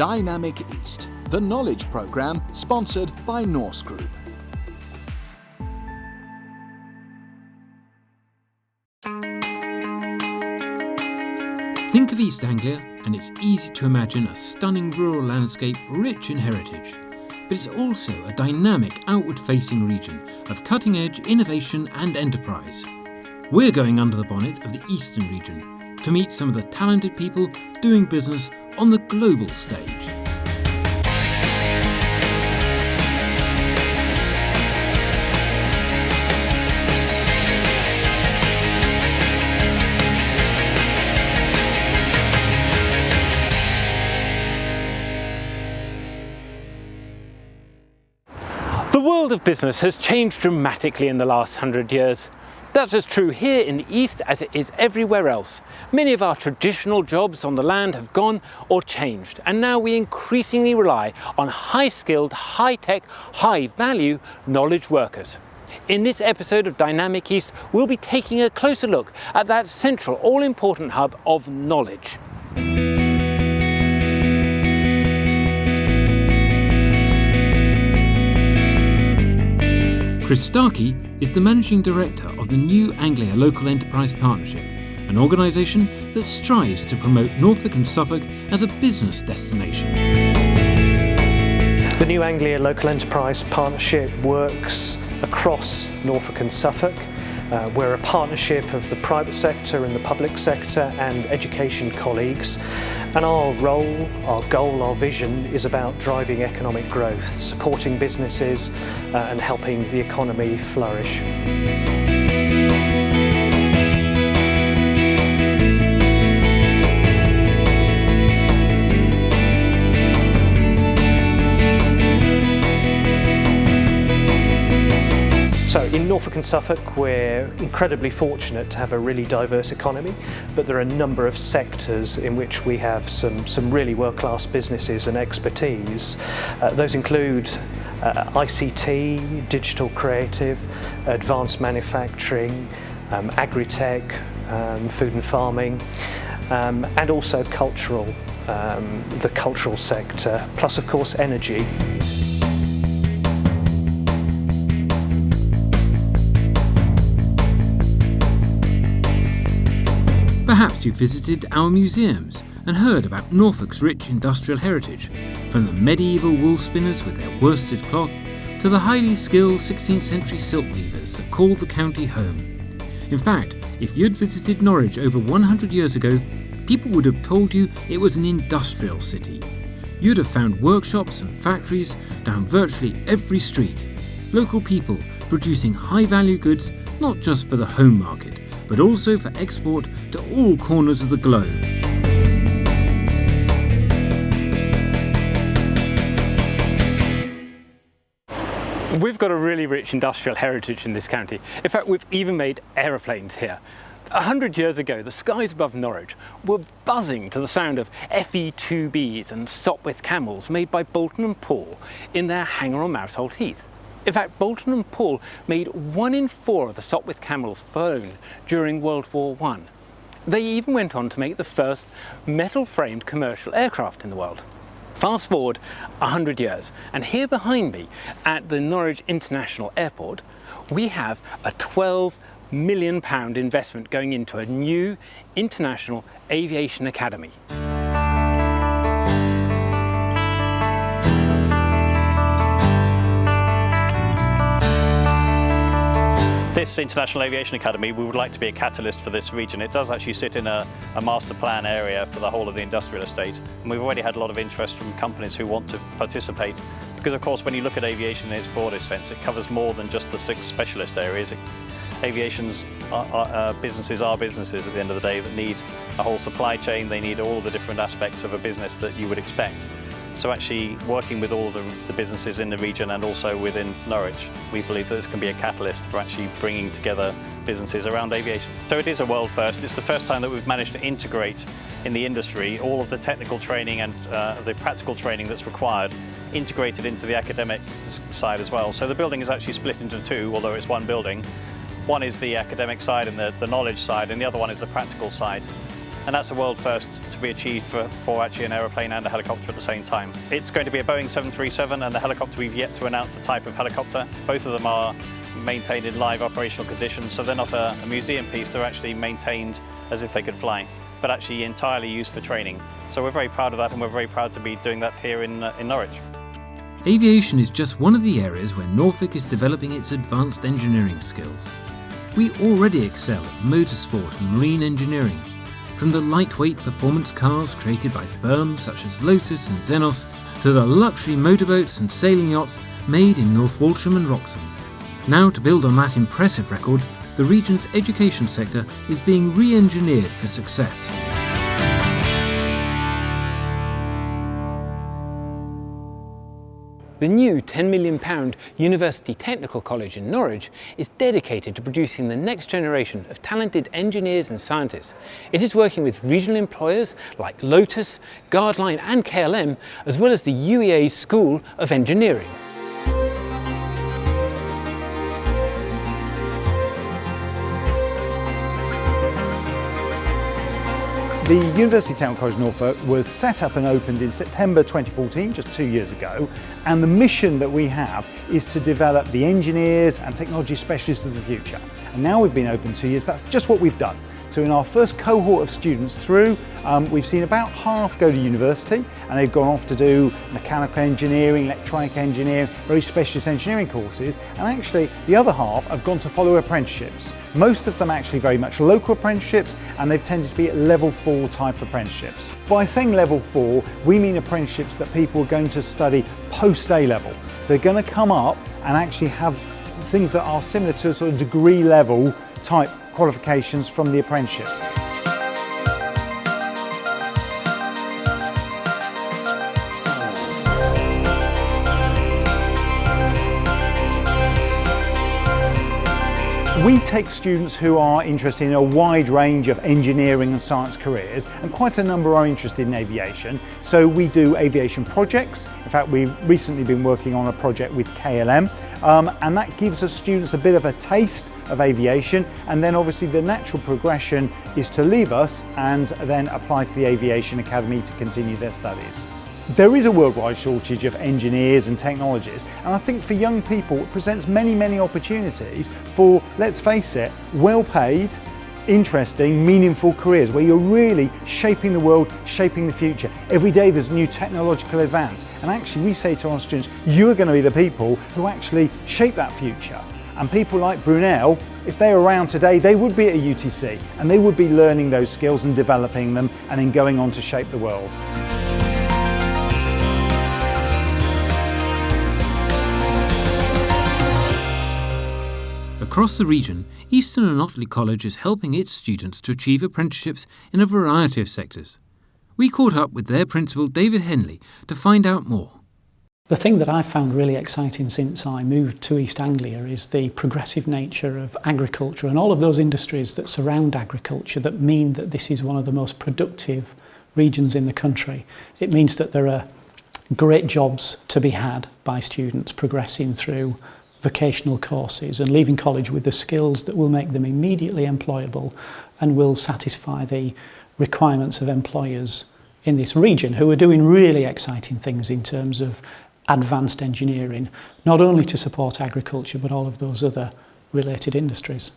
Dynamic East, the knowledge programme sponsored by Norse Group. Think of East Anglia and it's easy to imagine a stunning rural landscape rich in heritage. But it's also a dynamic outward-facing region of cutting-edge innovation and enterprise. We're going under the bonnet of the Eastern region to meet some of the talented people doing business on the global stage. The world of business has changed dramatically in the last 100 years. That's as true here in the East as it is everywhere else. Many of our traditional jobs on the land have gone or changed, and now we increasingly rely on high-skilled, high-tech, high-value knowledge workers. In this episode of Dynamic East, we'll be taking a closer look at that central, all-important hub of knowledge. Chris Starkey is the Managing Director of the New Anglia Local Enterprise Partnership, an organisation that strives to promote Norfolk and Suffolk as a business destination. The New Anglia Local Enterprise Partnership works across Norfolk and Suffolk. We're a partnership of the private sector and the public sector and education colleagues. And our role, our goal, our vision is about driving economic growth, supporting businesses and helping the economy flourish. So in Norfolk and Suffolk, we're incredibly fortunate to have a really diverse economy, but there are a number of sectors in which we have some really world-class businesses and expertise. Those include ICT, digital creative, advanced manufacturing, agri-tech, food and farming, and also cultural, the cultural sector, plus of course energy. Perhaps you visited our museums and heard about Norfolk's rich industrial heritage, from the medieval wool spinners with their worsted cloth to the highly skilled 16th century silk weavers that called the county home. In fact, if you'd visited Norwich over 100 years ago, people would have told you it was an industrial city. You'd have found workshops and factories down virtually every street. Local people producing high-value goods not just for the home market, but also for export to all corners of the globe. We've got a really rich industrial heritage in this county. In fact, we've even made aeroplanes here. 100 years ago, the skies above Norwich were buzzing to the sound of FE2Bs and Sopwith Camels made by Bolton and Paul in their hangar on Mousehold Heath. In fact, Bolton and Paul made 1 in 4 of the Sopwith Camels flown during World War I. They even went on to make the first metal-framed commercial aircraft in the world. Fast forward 100 years, and here behind me at the Norwich International Airport, we have a £12 million investment going into a new international aviation academy. This International Aviation Academy, we would like to be a catalyst for this region. It does actually sit in a master plan area for the whole of the industrial estate. And we've already had a lot of interest from companies who want to participate. Because of course, when you look at aviation in its broadest sense, it covers more than just the 6 specialist areas. Aviation's businesses are businesses at the end of the day that need a whole supply chain. They need all the different aspects of a business that you would expect. So actually working with all the businesses in the region and also within Norwich, we believe that this can be a catalyst for actually bringing together businesses around aviation. So it is a world first. It's the first time that we've managed to integrate in the industry all of the technical training and the practical training that's required, integrated into the academic side as well. So the building is actually split into 2, although it's 1 building. One is the academic side and the knowledge side, and the other one is the practical side. and that's a world first to be achieved for actually an aeroplane and a helicopter at the same time. It's going to be a Boeing 737 and the helicopter. We've yet to announce the type of helicopter. Both of them are maintained in live operational conditions, so they're not a museum piece, they're actually maintained as if they could fly, but actually entirely used for training. So we're very proud of that, and we're very proud to be doing that here in Norwich. Aviation is just one of the areas where Norfolk is developing its advanced engineering skills. We already excel at motorsport and marine engineering, from the lightweight performance cars created by firms such as Lotus and Xenos, to the luxury motorboats and sailing yachts made in North Walsham and Wroxham. Now, to build on that impressive record, the region's education sector is being re-engineered for success. The new £10 million University Technical College in Norwich is dedicated to producing the next generation of talented engineers and scientists. It is working with regional employers like Lotus, Guardline and KLM, as well as the UEA School of Engineering. The University Technical College Norfolk was set up and opened in September 2014, just 2 years ago, and the mission that we have is to develop the engineers and technology specialists of the future. And now we've been open 2 years, that's just what we've done. So in our first cohort of students through, we've seen about half go to university, and they've gone off to do mechanical engineering, electronic engineering, very specialist engineering courses, and actually the other half have gone to follow apprenticeships. Most of them actually very much local apprenticeships, and they've tended to be level 4 type apprenticeships. By saying level 4, we mean apprenticeships that people are going to study post A level. So they're going to come up and actually have things that are similar to a sort of degree level type qualifications from the apprenticeships. We take students who are interested in a wide range of engineering and science careers, and quite a number are interested in aviation. So we do aviation projects. In fact, we've recently been working on a project with KLM, and that gives us students a bit of a taste of aviation, and then obviously the natural progression is to leave us and then apply to the Aviation Academy to continue their studies. There is a worldwide shortage of engineers and technologists, and I think for young people it presents many opportunities for, let's face it, well-paid, interesting, meaningful careers where you're really shaping the world, shaping the future. Every day there's new technological advance, and actually we say to our students, you are going to be the people who actually shape that future. And people like Brunel, if they were around today, they would be at a UTC, and they would be learning those skills and developing them, and then going on to shape the world. Across the region, Eastern and Otley College is helping its students to achieve apprenticeships in a variety of sectors. We caught up with their principal, David Henley, to find out more. The thing that I've found really exciting since I moved to East Anglia is the progressive nature of agriculture and all of those industries that surround agriculture that mean that this is one of the most productive regions in the country. It means that there are great jobs to be had by students progressing through vocational courses and leaving college with the skills that will make them immediately employable and will satisfy the requirements of employers in this region who are doing really exciting things in terms of advanced engineering, not only to support agriculture but all of those other related industries.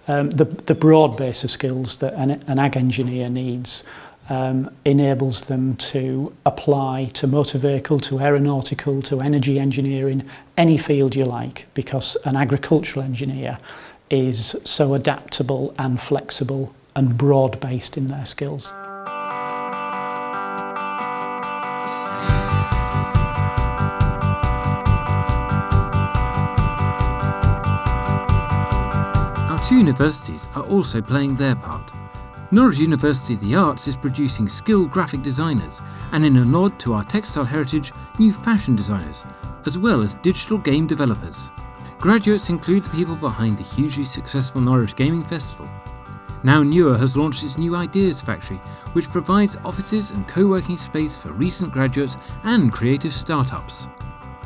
The broad base of skills that an ag engineer needs enables them to apply to motor vehicle, to aeronautical, to energy engineering, any field you like, because an agricultural engineer is so adaptable and flexible and broad-based in their skills. Our two universities are also playing their part. Norwich University of the Arts is producing skilled graphic designers, and in a nod to our textile heritage, new fashion designers, as well as digital game developers. Graduates include the people behind the hugely successful Norwich Gaming Festival. Now Newer has launched its new Ideas Factory, which provides offices and co-working space for recent graduates and creative startups.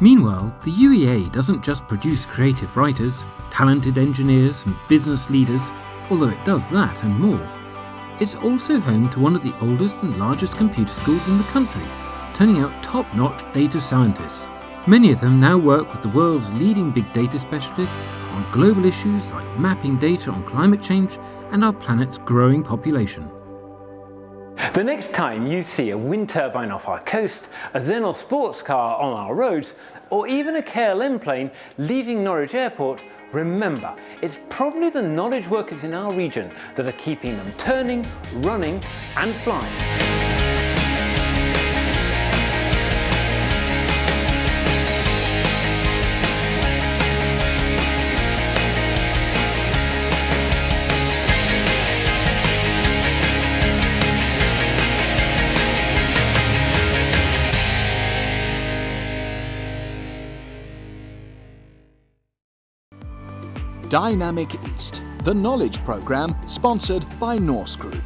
Meanwhile, the UEA doesn't just produce creative writers, talented engineers and business leaders, although it does that and more. It's also home to one of the oldest and largest computer schools in the country, turning out top-notch data scientists. Many of them now work with the world's leading big data specialists on global issues like mapping data on climate change and our planet's growing population. The next time you see a wind turbine off our coast, a Xenon sports car on our roads, or even a KLM plane leaving Norwich Airport, remember, it's probably the knowledge workers in our region that are keeping them turning, running and flying. Dynamic East, the knowledge programme sponsored by Norse Group.